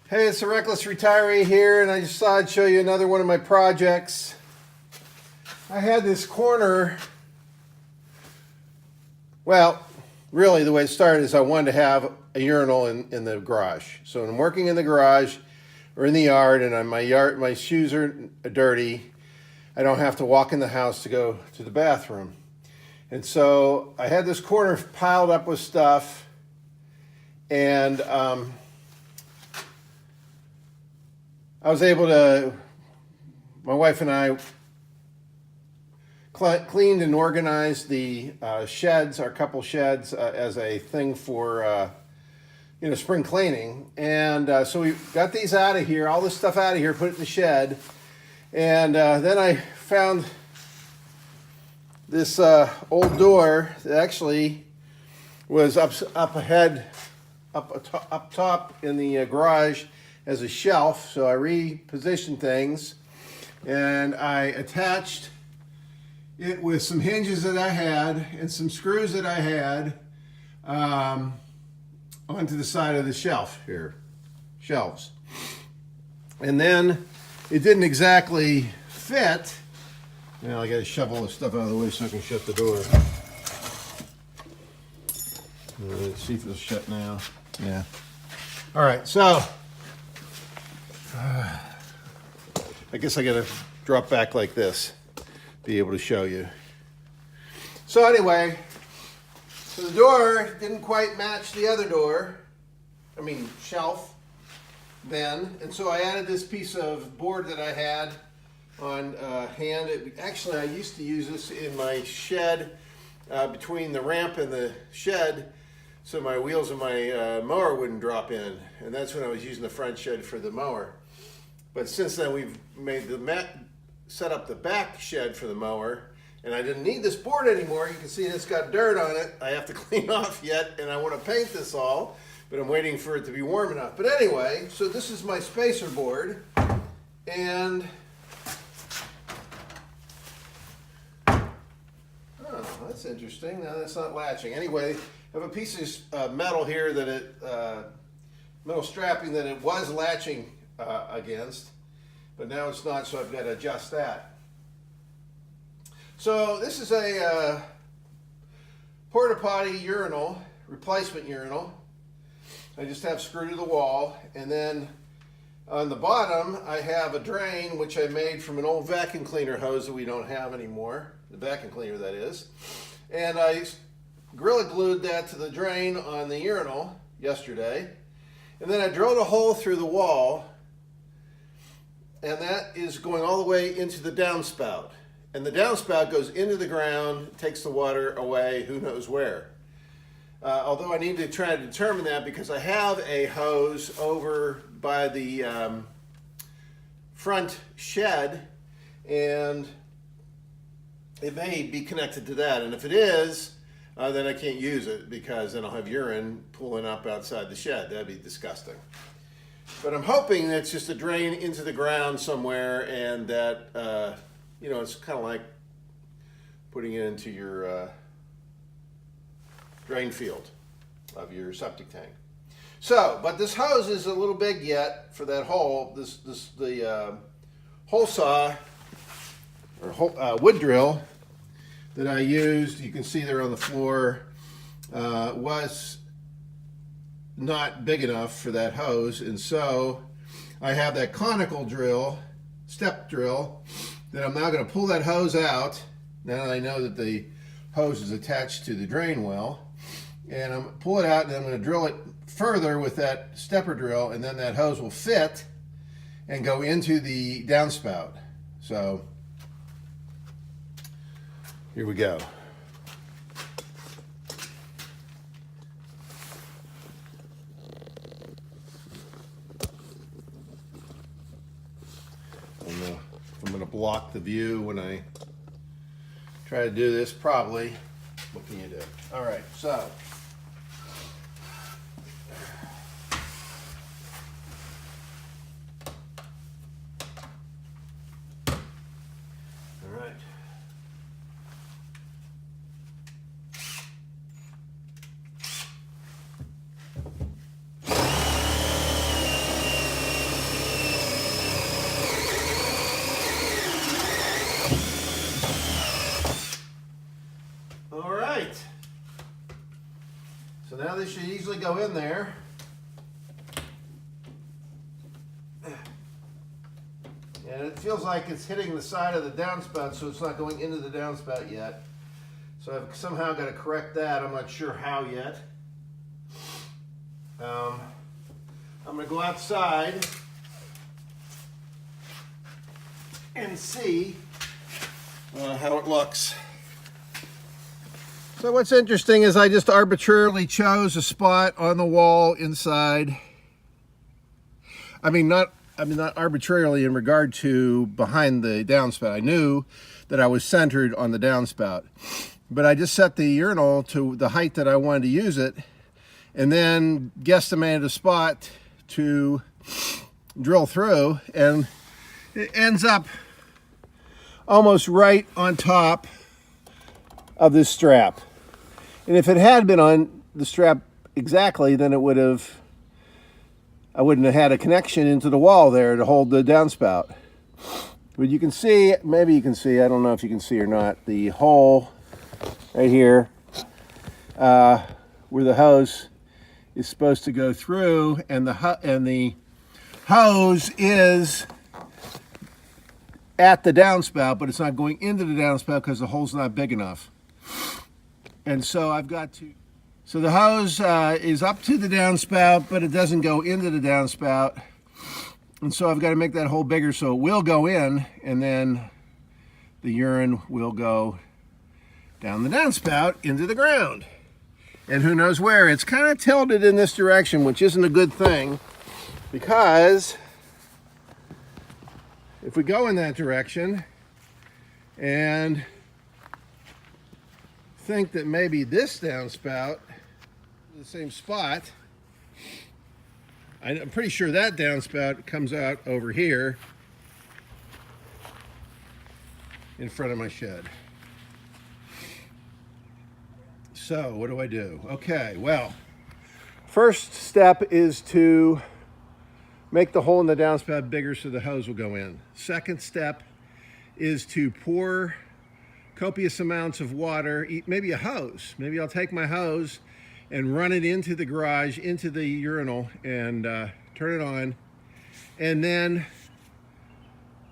Hey, it's a Reckless Retiree here, and I just thought I'd show you another one of my projects. I had this corner. Well, really the way it started is I wanted to have a urinal in the garage. So when I'm working in the garage or in the yard and my shoes are dirty, I don't have to walk in the house to go to the bathroom. And so I had this corner piled up with stuff, and I was able to, my wife and I cleaned and organized the sheds, our couple sheds, as a thing for, spring cleaning. And so we got these out of here, all this stuff out of here, put it in the shed. And then I found this old door that actually was up top in the garage as a shelf. So I repositioned things and I attached it with some hinges that I had and some screws that I had onto the side of the shelves. And then it didn't exactly fit. Now I gotta shove all this stuff out of the way so I can shut the door. Let's see if it'll shut now. Yeah. All right, so I guess I gotta drop back like this, be able to show you. So anyway, so the door didn't quite match the other shelf then, and so I added this piece of board that I had on hand. Actually, I used to use this in my shed, between the ramp and the shed, so my wheels of my mower wouldn't drop in, and that's when I was using the front shed for the mower. But since then, we've made set up the back shed for the mower, and I didn't need this board anymore. You can see it's got dirt on it. I have to clean off yet, and I want to paint this all, but I'm waiting for it to be warm enough. But anyway, so this is my spacer board, and oh, that's interesting. Now that's not latching. Anyway, I have a piece of metal here metal strapping that it was latching against, but now it's not, so I've got to adjust that. So this is a porta potty urinal, replacement urinal. I just have screwed to the wall, and then on the bottom I have a drain which I made from an old vacuum cleaner hose that we don't have anymore, the vacuum cleaner that is, and I Gorilla glued that to the drain on the urinal yesterday, and then I drilled a hole through the wall, and that is going all the way into the downspout. And the downspout goes into the ground, takes the water away, who knows where. Although I need to try to determine that because I have a hose over by the front shed, and it may be connected to that. And if it is, then I can't use it because then I'll have urine pooling up outside the shed. That'd be disgusting. But I'm hoping that it's just a drain into the ground somewhere, and that it's kind of like putting it into your drain field of your septic tank. So, but this hose is a little big yet for that hole. The hole saw or wood drill that I used, you can see there on the floor, was not big enough for that hose, and so I have that conical drill, step drill, that I'm now going to pull that hose out now that I know that the hose is attached to the drain well, and I'm going to pull it out and I'm going to drill it further with that stepper drill, and then that hose will fit and go into the downspout. So here we go. I'm going to block the view when I try to do this, probably. What can you do? All right, so this should easily go in there. And it feels like it's hitting the side of the downspout, so it's not going into the downspout yet. So I've somehow got to correct that. I'm not sure how yet. I'm going to go outside and see how it looks. So what's interesting is I just arbitrarily chose a spot on the wall inside. I mean not arbitrarily in regard to behind the downspout. I knew that I was centered on the downspout, but I just set the urinal to the height that I wanted to use it, and then guesstimated a spot to drill through, and it ends up almost right on top of this strap. And if it had been on the strap exactly, then I wouldn't have had a connection into the wall there to hold the downspout. But you can see, maybe you can see, I don't know if you can see or not, the hole right here where the hose is supposed to go through, and the hose is at the downspout, but it's not going into the downspout because the hole's not big enough. And so I've got to, so the hose is up to the downspout, but it doesn't go into the downspout. And so I've got to make that hole bigger so it will go in, and then the urine will go down the downspout into the ground. And who knows where. It's kind of tilted in this direction, which isn't a good thing, because if we go in that direction and think that maybe this downspout is the same spot, I'm pretty sure that downspout comes out over here in front of my shed. So what do I do? Okay, well, first step is to make the hole in the downspout bigger so the hose will go in. Second step is to pour copious amounts of water, maybe a hose. Maybe I'll take my hose and run it into the garage, into the urinal, and turn it on. And then,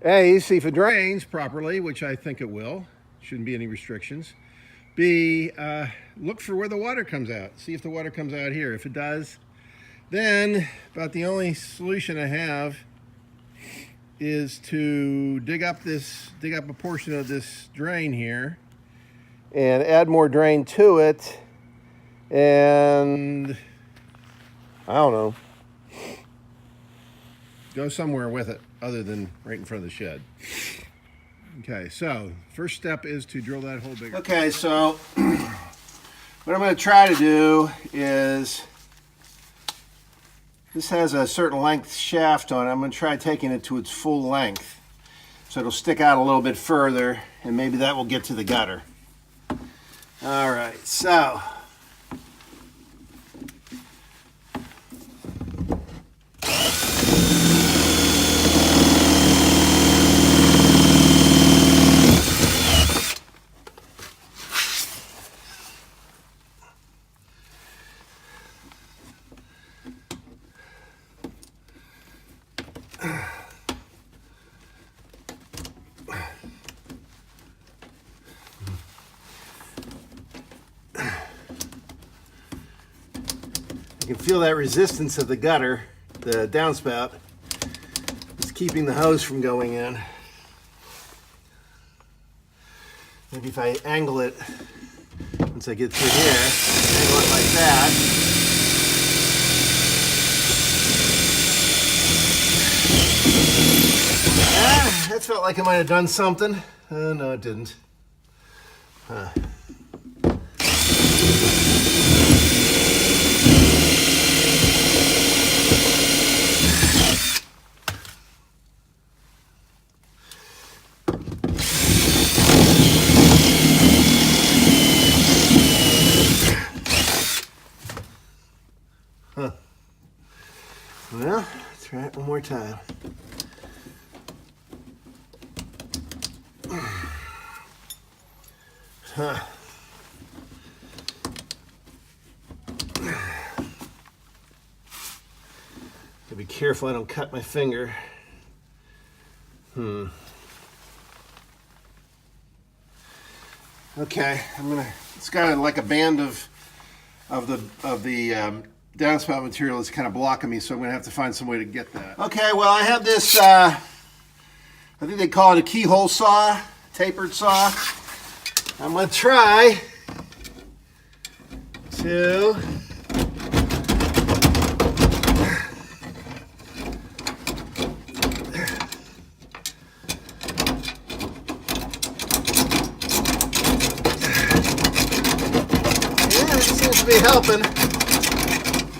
A, see if it drains properly, which I think it will. Shouldn't be any restrictions. B, look for where the water comes out. See if the water comes out here. If it does, then about the only solution I have is to dig up a portion of this drain here and add more drain to it, and I don't know, go somewhere with it other than right in front of the shed. Okay, so first step is to drill that hole bigger. Okay, so what I'm going to try to do is, this has a certain length shaft on it. I'm going to try taking it to its full length, so it'll stick out a little bit further, and maybe that will get to the gutter. All right, so you can feel that resistance of the gutter, the downspout. It's keeping the hose from going in. Maybe if I angle it, once I get through here, angle it like that. That felt like it might have done something. No, it didn't. Huh. Well, let's try it one more time. Huh. Gotta be careful I don't cut my finger. Okay, it's got like a band of the downspout material that's kind of blocking me, so I'm gonna have to find some way to get that. Okay, well I have this, I think they call it a keyhole saw, tapered saw. I'm gonna try to be helping,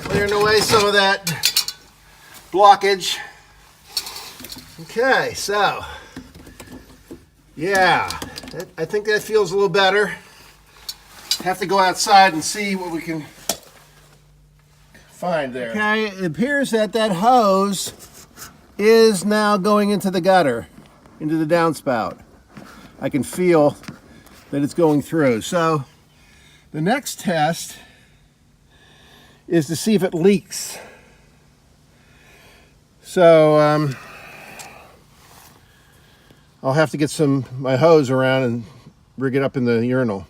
clearing away some of that blockage. Okay, so yeah, I think that feels a little better. Have to go outside and see what we can find there. Okay, it appears that hose is now going into the gutter, into the downspout. I can feel that it's going through. So the next test is to see if it leaks. So I'll have to get my hose around and rig it up in the urinal.